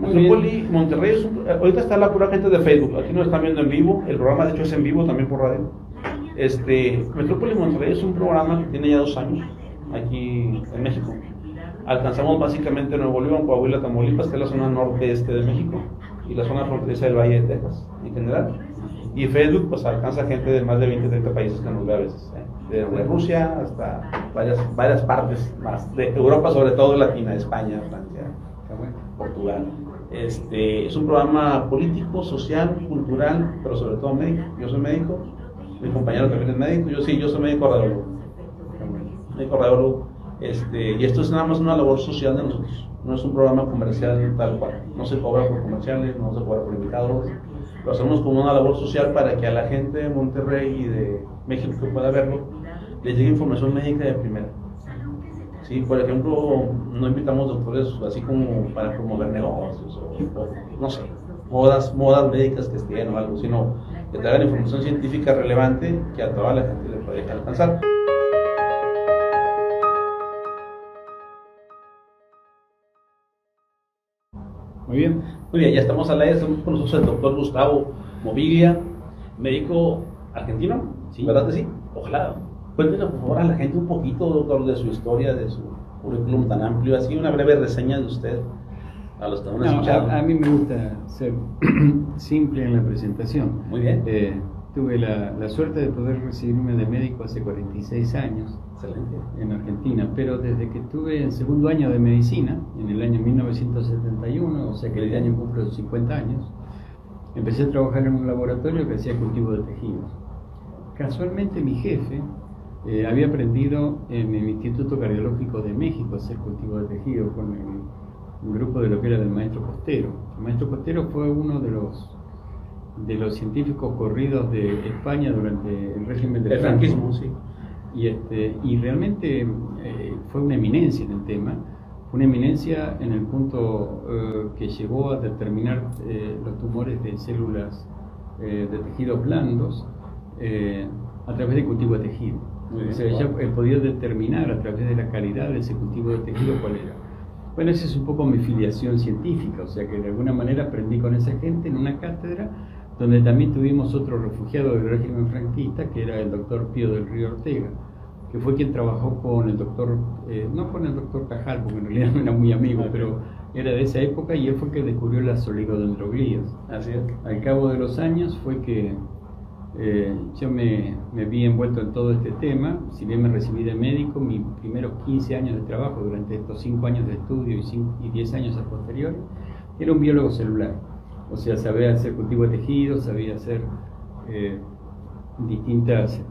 Muy Metrópoli bien. Monterrey ahorita está la pura gente de Facebook, aquí nos están viendo en vivo, el programa de hecho es en vivo también por radio. Metrópoli Monterrey es un programa que tiene ya 2 años aquí en México. Alcanzamos básicamente Nuevo León, Coahuila, Tamaulipas, que es la zona norte-este de México, y la zona fronteriza del Valle de Texas en general. Y Facebook pues alcanza gente de más de 20, 30 países que nos ve a veces, desde Rusia hasta varias partes más, de Europa, sobre todo Latina, España, Francia, Portugal. Es un programa político, social, cultural, pero sobre todo médico. Yo soy médico, mi compañero también es médico, yo soy médico radiólogo. Médico radiólogo. Y esto es nada más una labor social de nosotros, no es un programa comercial tal cual, no se cobra por comerciales, no se cobra por invitados, lo hacemos como una labor social para que a la gente de Monterrey y de México que pueda verlo, le llegue información médica de primera. Sí, por ejemplo, no invitamos doctores así como para promover negocios o no sé, modas médicas que estén o algo, sino que traigan información científica relevante que a toda la gente le puede alcanzar. Muy bien. Muy bien, ya estamos al aire, estamos con nosotros el doctor Gustavo Moviglia, médico argentino, ¿sí? ¿Verdad que sí? Ojalá. Cuéntenos por favor a la gente un poquito, doctor, de su historia, de su currículum tan amplio, así una breve reseña de usted a los que van a escuchar. A mí me gusta ser simple en la presentación. Muy bien. Tuve la suerte de poder recibirme de médico hace 46 años. Excelente. En Argentina, pero desde que estuve en segundo año de medicina, en el año 1971, o sea que el año cumplo 50 años, empecé a trabajar en un laboratorio que hacía cultivo de tejidos. Casualmente mi jefe había aprendido en el Instituto Cardiológico de México a hacer cultivo de tejidos con el grupo de lo que era del maestro Costero. El maestro Costero fue uno de los científicos corridos de España durante el régimen del franquismo, sí. Y realmente fue una eminencia en el tema, una eminencia en el punto que llegó a determinar los tumores de células de tejidos blandos a través del cultivo de tejido. O sea, ella podía determinar a través de la calidad de ese cultivo de tejido cuál era. Bueno, esa es un poco mi filiación científica, o sea que de alguna manera aprendí con esa gente en una cátedra donde también tuvimos otro refugiado del régimen franquista, que era el doctor Pío del Río Ortega, que fue quien trabajó con el doctor, no con el doctor Cajal, porque en realidad no era muy amigo, pero era de esa época, y él fue el que descubrió las oligodendroglías. Así es. Al cabo de los años fue que yo me vi envuelto en todo este tema. Si bien me recibí de médico, mis primeros 15 años de trabajo durante estos 5 años de estudio y 10 años a posteriori, era un biólogo celular. O sea, sabía hacer cultivo de tejidos, sabía hacer distintas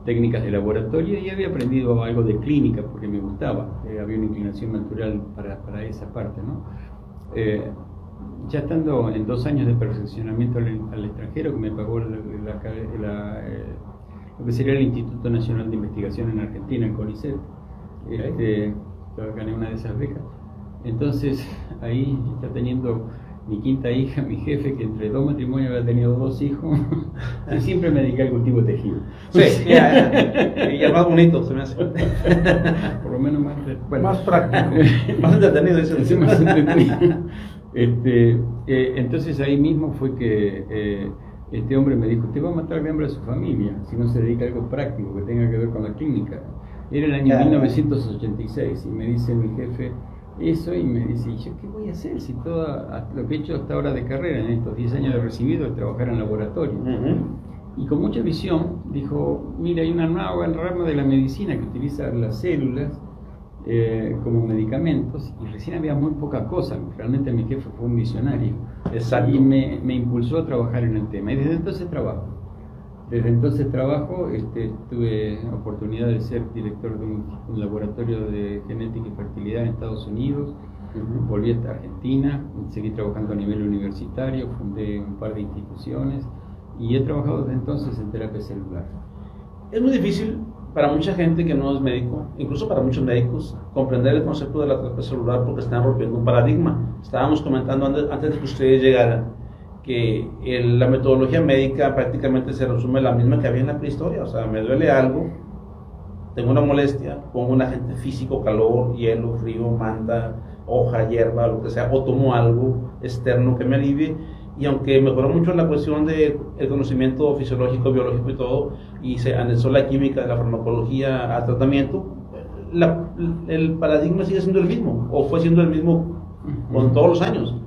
técnicas de laboratorio y había aprendido algo de clínica porque me gustaba, había una inclinación natural para esa parte, ¿no? Ya estando en 2 años de perfeccionamiento al extranjero, que me pagó lo que sería el Instituto Nacional de Investigación en Argentina, en CONICET, gané una de esas becas. Entonces, ahí está teniendo mi quinta hija, mi jefe, que entre 2 matrimonios había tenido 2 hijos, y siempre me dediqué al cultivo de tejido. Sí, y ya más bonito se me hace. Por lo menos más práctico, más entretenido. Sí, más entretenido. Entonces ahí mismo fue que este hombre me dijo: usted va a matar de hambre a su familia si no se dedica a algo práctico que tenga que ver con la clínica. Era el año 1986 y me dice mi jefe eso, y me dice: ¿y yo qué voy a hacer si todo lo que he hecho hasta ahora de carrera en estos 10 años de recibido es trabajar en laboratorio? Y con mucha visión dijo: mira, hay una nueva rama de la medicina que utiliza las células como medicamentos, y recién había muy poca cosa. Realmente mi jefe fue un visionario. Exacto. Y me impulsó a trabajar en el tema, y desde entonces trabajo. Tuve oportunidad de ser director de un laboratorio de genética y fertilidad en Estados Unidos. Volví a Argentina, seguí trabajando a nivel universitario, fundé un par de instituciones y he trabajado desde entonces en terapia celular. Es muy difícil para mucha gente que no es médico, incluso para muchos médicos, comprender el concepto de la terapia celular porque están rompiendo un paradigma. Estábamos comentando antes de que ustedes llegaran que la metodología médica prácticamente se resume la misma que había en la prehistoria. O sea, me duele algo, tengo una molestia, pongo un agente físico, calor, hielo, frío, manta, hoja, hierba, lo que sea, o tomo algo externo que me alivie. Y aunque mejoró mucho la cuestión del conocimiento fisiológico, biológico y todo, y se anexó la química de la farmacología al tratamiento, el paradigma sigue siendo el mismo, o fue siendo el mismo con todos los años.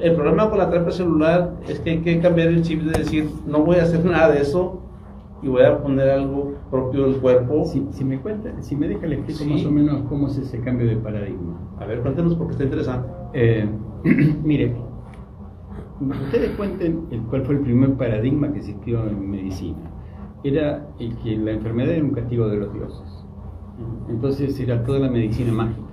El problema con la terapia celular es que hay que cambiar el chip de decir, no voy a hacer nada de eso y voy a poner algo propio del cuerpo. Si me deja le explico más o menos cómo es ese cambio de paradigma. A ver, cuéntenos porque está interesante. Mire, ustedes cuenten cuál fue el primer paradigma que existió en medicina. Era el que la enfermedad era un castigo de los dioses. Entonces era toda la medicina mágica.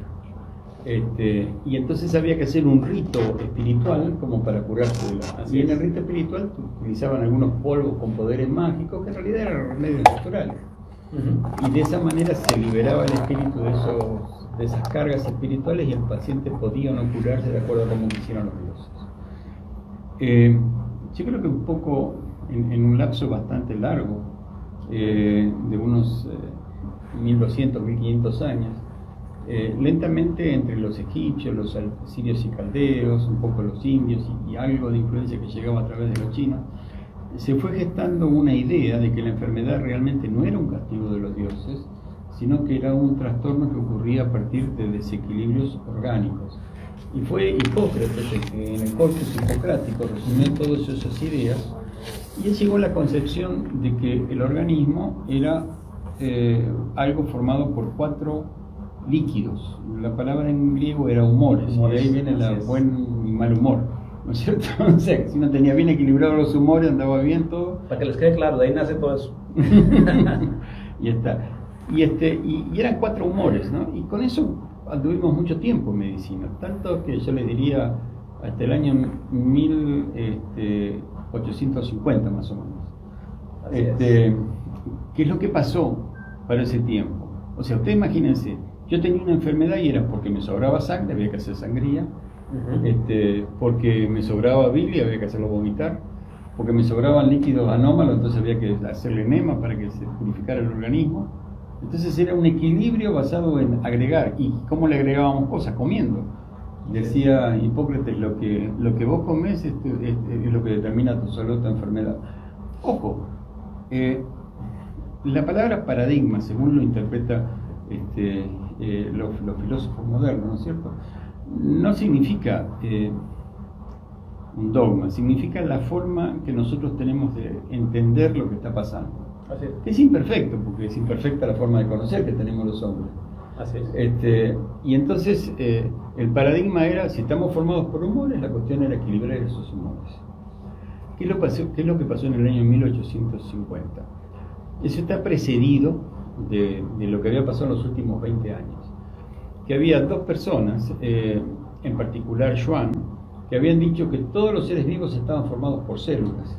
Y entonces había que hacer un rito espiritual como para curarse de la... Y en el rito espiritual utilizaban algunos polvos con poderes mágicos que en realidad eran remedios naturales. Y de esa manera se liberaba el espíritu de esas cargas espirituales y el paciente podía o no curarse de acuerdo a cómo quisieran los dioses. Yo creo que un poco en un lapso bastante largo, de unos 1200, 1500 años, lentamente entre los egipcios, los sirios y caldeos, un poco los indios y algo de influencia que llegaba a través de los chinos, se fue gestando una idea de que la enfermedad realmente no era un castigo de los dioses, sino que era un trastorno que ocurría a partir de desequilibrios orgánicos. Y fue Hipócrates el que en el Corpus Hipocrático resumió todas esas ideas, y él llegó a la concepción de que el organismo era algo formado por 4 líquidos. La palabra en griego era humores, y de ahí viene el buen y mal humor, ¿no es cierto? O sea, si uno tenía bien equilibrados los humores, andaba bien todo. Para que les quede claro, de ahí nace todo eso. Y está. Y eran 4 humores, ¿no? Y con eso anduvimos mucho tiempo en medicina, tanto que yo les diría hasta el año 1850 más o menos. ¿Qué es lo que pasó para ese tiempo? O sea, ustedes imagínense, yo tenía una enfermedad y era porque me sobraba sangre, había que hacer sangría, porque me sobraba bilis, había que hacerlo vomitar, porque me sobraban líquidos anómalos, entonces había que hacerle enema para que se purificara el organismo. Entonces era un equilibrio basado en agregar. ¿Y cómo le agregábamos cosas? Comiendo. Decía Hipócrates, lo que vos comés es lo que determina tu salud, tu enfermedad. Ojo, la palabra paradigma, según lo interpreta los filósofos modernos, ¿no es cierto?, no significa un dogma, significa la forma que nosotros tenemos de entender lo que está pasando. Así es. Es imperfecto, porque es imperfecta la forma de conocer que tenemos los hombres. Así es. Y entonces el paradigma era, si estamos formados por humores, la cuestión era equilibrar esos humores. ¿Qué es lo que pasó en el año 1850? Eso está precedido de lo que había pasado en los últimos 20 años. Que había 2 personas, en particular Schwann, que habían dicho que todos los seres vivos estaban formados por células.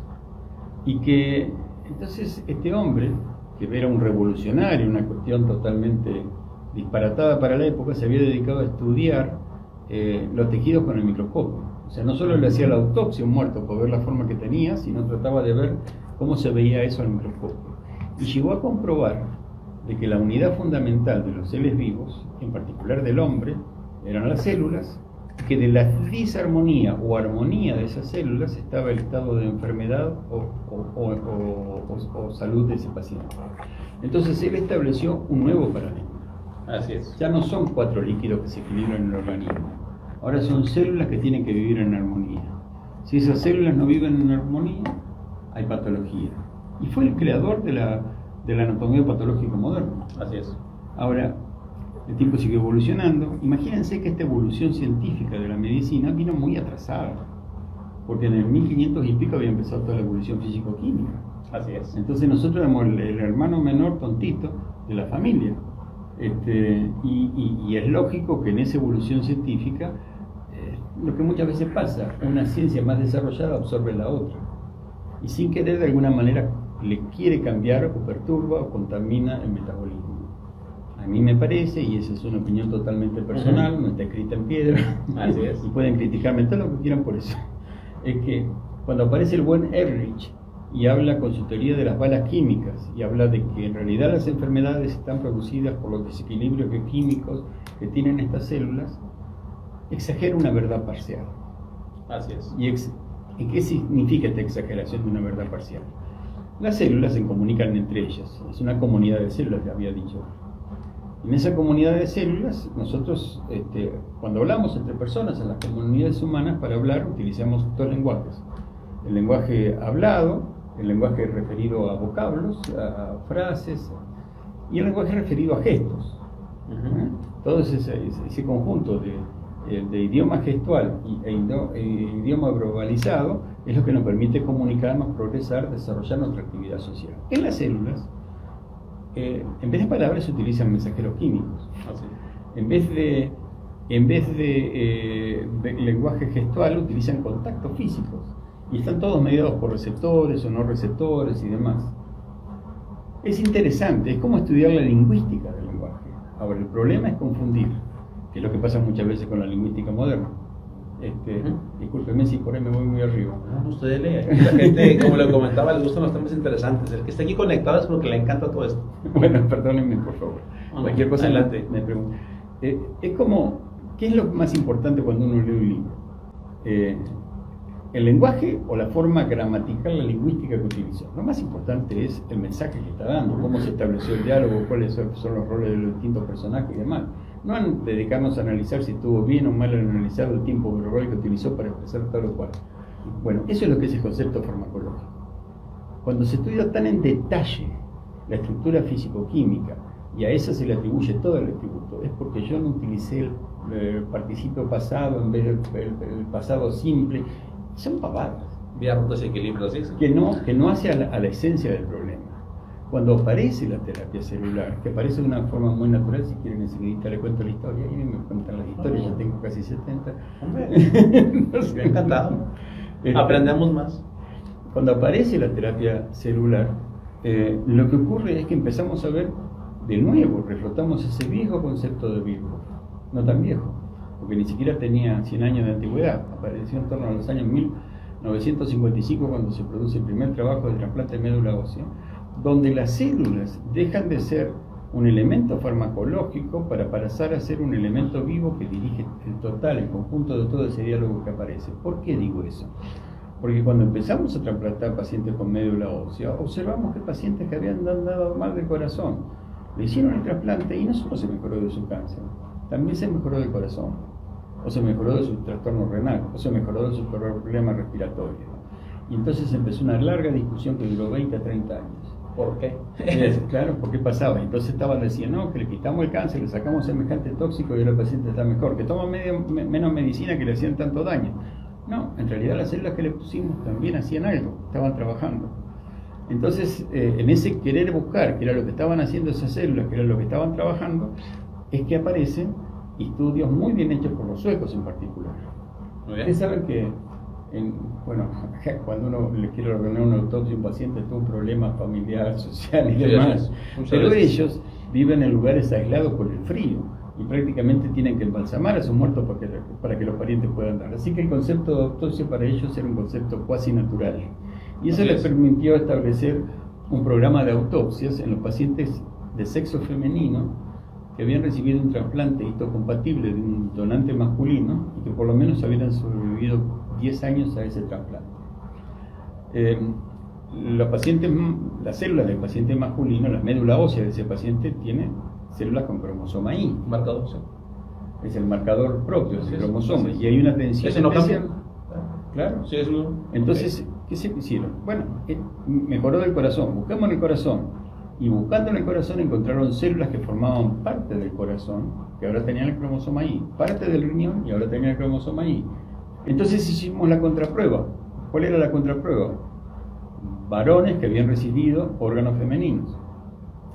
Y que entonces este hombre, que era un revolucionario, una cuestión totalmente disparatada para la época, se había dedicado a estudiar los tejidos con el microscopio. O sea, no solo le hacía la autopsia a un muerto por ver la forma que tenía, sino trataba de ver cómo se veía eso al microscopio. Y llegó a comprobar de que la unidad fundamental de los seres vivos, en particular del hombre, eran las células, que de la disarmonía o armonía de esas células estaba el estado de enfermedad o salud de ese paciente. Entonces él estableció un nuevo paradigma. Así es. Ya no son 4 líquidos que se equilibran en el organismo, ahora son células que tienen que vivir en armonía. Si esas células no viven en armonía, hay patología. Y fue el creador de la anatomía patológica moderna. Así es. Ahora, el tiempo sigue evolucionando. Imagínense que esta evolución científica de la medicina vino muy atrasada, porque en el 1500 y pico había empezado toda la evolución físico-química. Así es. Entonces nosotros éramos el hermano menor tontito de la familia. Y es lógico que en esa evolución científica, lo que muchas veces pasa, una ciencia más desarrollada absorbe la otra. Y sin querer, de alguna manera, le quiere cambiar o perturba o contamina el metabolismo. A mí me parece, y esa es una opinión totalmente personal, no está escrita en piedra, así es, y pueden criticarme todo lo que quieran por eso, es que cuando aparece el buen Ehrlich y habla con su teoría de las balas químicas, y habla de que en realidad las enfermedades están producidas por los desequilibrios químicos que tienen estas células, exagera una verdad parcial. Así es. ¿Y qué significa esta exageración de una verdad parcial? Las células se comunican entre ellas, es una comunidad de células, que había dicho. En esa comunidad de células, nosotros, cuando hablamos entre personas en las comunidades humanas, para hablar utilizamos dos lenguajes. El lenguaje hablado, el lenguaje referido a vocablos, a frases, y el lenguaje referido a gestos. Todo ese conjunto de idioma gestual e idioma verbalizado es lo que nos permite comunicarnos, progresar, desarrollar nuestra actividad social. En las células, en vez de palabras se utilizan mensajeros químicos. En vez de lenguaje gestual utilizan contactos físicos y están todos mediados por receptores o no receptores y demás. Es interesante, es como estudiar la lingüística del lenguaje. Ahora, el problema es confundir, que es lo que pasa muchas veces con la lingüística moderna. Discúlpeme si por ahí me voy muy arriba. No, usted lee. La gente, como le comentaba, le gustan los temas interesantes. El que está aquí conectado es porque le encanta todo esto. Bueno, perdónenme, por favor. Cualquier cosa adelante. Me pregunto. Es como, ¿qué es lo más importante cuando uno lee un libro? ¿El lenguaje o la forma gramatical, la lingüística que utilizó? Lo más importante es el mensaje que está dando, cómo se estableció el diálogo, cuáles son los roles de los distintos personajes y demás. No dedicarnos a analizar si estuvo bien o mal analizado el tiempo verbal que utilizó para expresar tal o cual. Bueno, eso es lo que es el concepto farmacológico. Cuando se estudia tan en detalle la estructura físico-química y a esa se le atribuye todo el atributo, es porque yo no utilicé el participio pasado en vez del pasado simple. Son pavadas. Vía desequilibrios, ¿sí? Que no hace a la esencia del problema. Cuando aparece la terapia celular, que aparece de una forma muy natural, si quieren enseguida le cuento la historia, y me cuentan las historias, ya tengo casi 70. No sé. Encantado. Aprendemos más. Cuando aparece la terapia celular, lo que ocurre es que empezamos a ver de nuevo, reflotamos ese viejo concepto de virus, no tan viejo, porque ni siquiera tenía 100 años de antigüedad, apareció en torno a los años 1955 cuando se produce el primer trabajo de trasplante de médula ósea, donde las células dejan de ser un elemento farmacológico para pasar a ser un elemento vivo que dirige el total, el conjunto de todo ese diálogo que aparece. ¿Por qué digo eso? Porque cuando empezamos a trasplantar pacientes con médula ósea, observamos que pacientes que habían dado mal del corazón, le hicieron el trasplante y no solo se mejoró de su cáncer, también se mejoró del corazón, o se mejoró de su trastorno renal, o se mejoró de su problema respiratorio. Y entonces empezó una larga discusión que duró 20 a 30 años. ¿Por qué? Claro, ¿por qué pasaba? Entonces estaban diciendo, no, que le quitamos el cáncer, le sacamos semejante tóxico y ahora el paciente está mejor, que toma menos medicina que le hacían tanto daño. No, en realidad las células que le pusimos también hacían algo, estaban trabajando. Entonces, en ese querer buscar, que era lo que estaban haciendo esas células, que era lo que estaban trabajando, es que aparecen estudios muy bien hechos por los suecos en particular. Ustedes saben que, cuando uno le quiere ordenar una autopsia a un paciente, tuvo un problema familiar, social y demás, pero ellos viven en lugares aislados por el frío y prácticamente tienen que embalsamar a sus muertos para que los parientes puedan dar. Así que el concepto de autopsia para ellos era un concepto cuasi natural. Y eso les permitió establecer un programa de autopsias en los pacientes de sexo femenino que habían recibido un trasplante histocompatible de un donante masculino y que por lo menos habían sobrevivido 10 años a ese trasplante. Las células del paciente masculino, la médula ósea de ese paciente, tiene células con cromosoma Y. Marcador. Es el marcador propio del cromosoma. Y hay una tensión ¿Ese no cambia? Claro. Sí, es lo... Entonces, ¿qué se hicieron? Bueno, mejoró del corazón. Buscamos en el corazón. Y buscando en el corazón encontraron células que formaban parte del corazón, que ahora tenían el cromosoma Y. Parte del riñón y ahora tenían el cromosoma Y. Entonces hicimos la contraprueba. ¿Cuál era la contraprueba? Varones que habían recibido órganos femeninos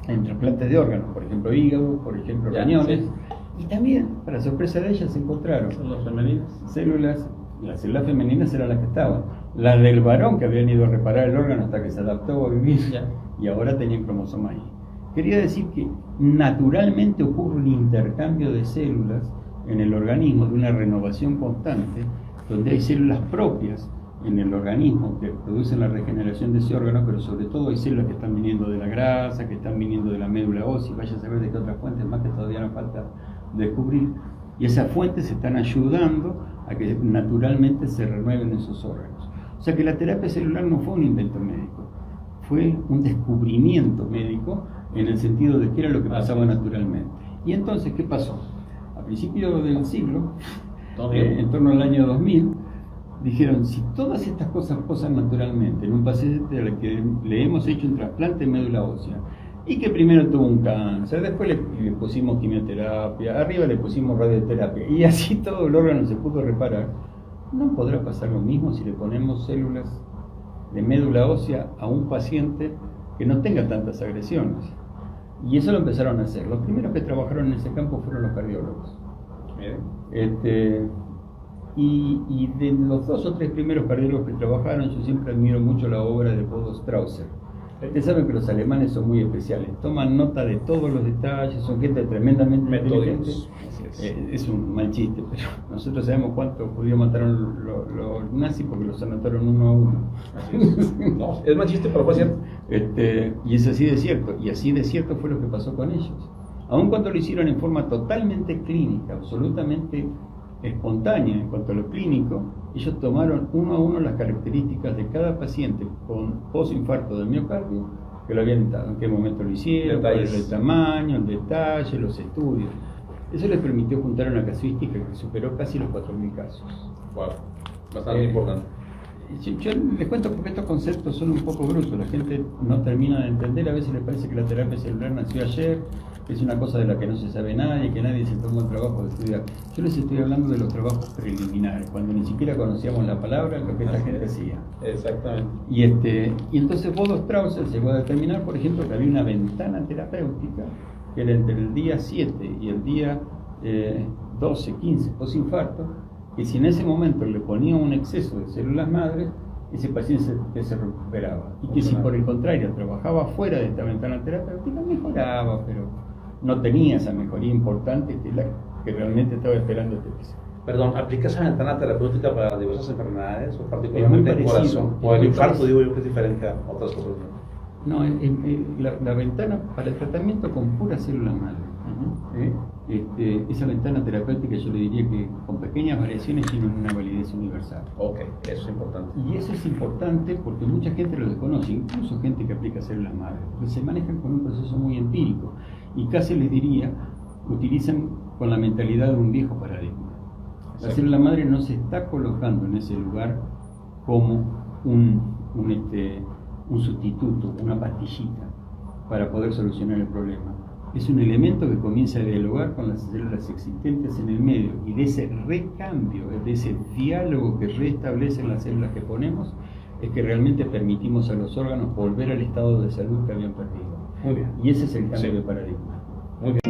en trasplantes de órganos, por ejemplo hígado, por ejemplo riñones, sí. Y también, para sorpresa de ellas, se encontraron las células femeninas eran las que estaban, las del varón que habían ido a reparar el órgano hasta que se adaptó a vivir y ahora tenían cromosoma Y. Quería decir que naturalmente ocurre un intercambio de células en el organismo, de una renovación constante, donde hay células propias en el organismo que producen la regeneración de ese órgano, pero sobre todo hay células que están viniendo de la grasa, que están viniendo de la médula ósea, vaya a saber de qué otras fuentes más que todavía nos falta descubrir, Y esas fuentes están ayudando a que naturalmente se renueven esos órganos. O sea que la terapia celular no fue un invento médico, fue un descubrimiento médico en el sentido de qué era lo que pasaba naturalmente. Y entonces, ¿qué pasó? A principios del siglo, en torno al año 2000, dijeron, si todas estas cosas pasan naturalmente en un paciente al que le hemos hecho un trasplante de médula ósea, y que primero tuvo un cáncer, después le pusimos quimioterapia, arriba le pusimos radioterapia, y así todo el órgano se pudo reparar, ¿no podrá pasar lo mismo si le ponemos células de médula ósea a un paciente que no tenga tantas agresiones? Y eso lo empezaron a hacer. Los primeros que trabajaron en ese campo fueron los cardiólogos. Y de los 2 o 3 primeros cardiólogos que trabajaron, yo siempre admiro mucho la obra de Bodo Strasser. Ustedes saben que los alemanes son muy especiales, toman nota de todos los detalles, son gente tremendamente inteligente. Es un mal chiste, pero nosotros sabemos cuántos judíos mataron los nazis porque los anotaron uno a uno. No, es mal chiste, pero fue cierto. Y es así de cierto, y así de cierto fue lo que pasó con ellos. Aun cuando lo hicieron en forma totalmente clínica, absolutamente espontánea en cuanto a lo clínico, ellos tomaron uno a uno las características de cada paciente con posinfarto de miocardio, que lo habían estado, en qué momento lo hicieron, cuál era el tamaño, el detalle, los estudios. Eso les permitió juntar una casuística que superó casi los 4.000 casos. Wow, bastante importante. Yo les cuento porque estos conceptos son un poco brutos, la gente no termina de entender, a veces les parece que la terapia celular nació ayer, que es una cosa de la que no se sabe nadie, que nadie se tomó el trabajo de estudiar. Yo les estoy hablando de los trabajos preliminares, cuando ni siquiera conocíamos la palabra, lo que esta gente hacía. Exactamente. Y entonces Bodo Strasser llegó a determinar, por ejemplo, que había una ventana terapéutica, que era entre el día 7 y el día 12, 15, posinfarto, que si en ese momento le ponía un exceso de células madres, ese paciente se recuperaba. Y que si por el contrario trabajaba fuera de esta ventana terapéutica, mejoraba, pero no tenía esa mejoría importante que la que realmente estaba esperando este paciente. Perdón, ¿aplica esa ventana terapéutica para diversas enfermedades o particularmente el corazón? O el infarto, digo yo, que es diferente a otras cosas. No, la ventana para el tratamiento con pura célula madre. Esa ventana terapéutica yo le diría que con pequeñas variaciones tiene una validez universal. Ok, eso es importante. Y eso es importante porque mucha gente lo desconoce, incluso gente que aplica células madre, porque se manejan con un proceso muy empírico y casi les diría, utilizan con la mentalidad de un viejo paradigma. La célula madre no se está colocando en ese lugar como un sustituto, una pastillita para poder solucionar el problema. Es un elemento que comienza a dialogar con las células existentes en el medio, y de ese recambio, de ese diálogo que restablecen las células que ponemos, es que realmente permitimos a los órganos volver al estado de salud que habían perdido. Muy bien. Y ese es el cambio de paradigma. Muy bien.